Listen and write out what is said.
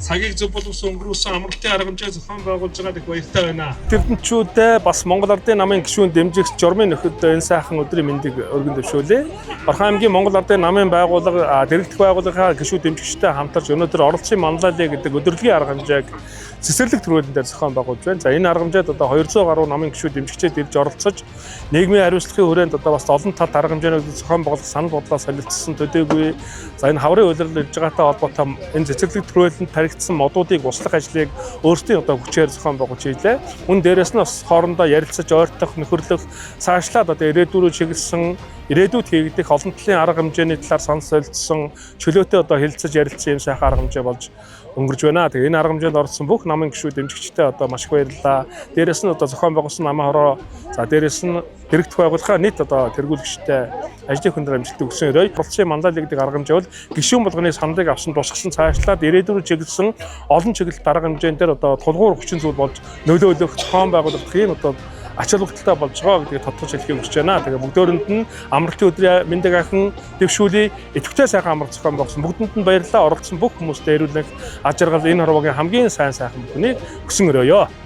цагийг зөв болгосон өнгөрүүлсэн амралтын арга хэмжээ зохион байгуулж байгаад их баяртай байна. Эрдэмтчүүдээ бас Монгол Ардын намын гишүүн дэмжигч Журмын нөхөд энэ сайхан өдрийн мэндийг өргөн дэвшүүлье. Орхон аймгийн Монгол Ардын намын байгууллага дэргэдэх байгууллагын гишүүн дэмжигчтэй хамтарч өнөөдөр оролцсон манлайлал гэдэг өдрөлийн арга хэмжээг цэцэрлэг төрөлн дээр зохион байгуулж байна. За энэ арга хэмжээд одоо 200 гаруй намын гишүүн дэмжигчид ирж оролцож нийгмийн хариуцлагын хүрээнд одоо бас олон талт арга хэмжээнүүд зохион байгуулах санал бодлоо солилцсон төдийгүй за энэ хаврын улирал ирж байгаатай холбоотой энэ цэцэрлэг төрөлөнд таригдсан модуудыг услах ажлыг өөрсдийн одоо хүчээр зохион байгуулж ийлээ. Мөн дээрэс нь бас хоорондоо ярилцаж ойртох, нөхөрлөх, цаашлаад одоо ирээдүйрөө чиглэсэн ирээдүйд хийгдэх олон талын арга хэмжээний талаар санал солилцсон чөлөөтэй одоо хэлэлцэж ярилцсан юм сайхан арга хэмжээ болж өнгөрж байна. Тэгээ энэ арга хэмжээнд орсон бүх намын гишүүд дэмжигчтэй одоо маш их баярлалаа. Дээрэс нь одоо зохион байгуулсан намын хороо за дээрэс нь дэргэдэх байгууллагын нийт одоо тэргүүлэгчтэй ажлын хүндрэл амжилттай өгсөн өрөө процессын манлайлал гэдэг арга хэмжээ бол гишүүн болгоны саналыг авсан тусгасан цаашлаад ирээдүйрөө чиглэсэн олон чиглэлт арга хэмжээнд дээр одоо тулгуур хүчин зүйл болж нөлөөлөх зохион байгуулах ийм одоо ач холбогдолтой болж байгаа гэдгийг тодтолж хэлхийг хүсэж байна. Тэгээ бүгдөөрэнд нь амралтын өдрийн мэндийг ахин дэвшүүлээ. Идэвхтэй сайхан амралт зохион байгуулсан бүгдэнд нь баярлалаа. Оролцсон бүх хүмүүстээ эрүүлэх аж аргал энэ хорвогийн хамгийн сайн сайхан бүхнийг хүсэн өрөөё.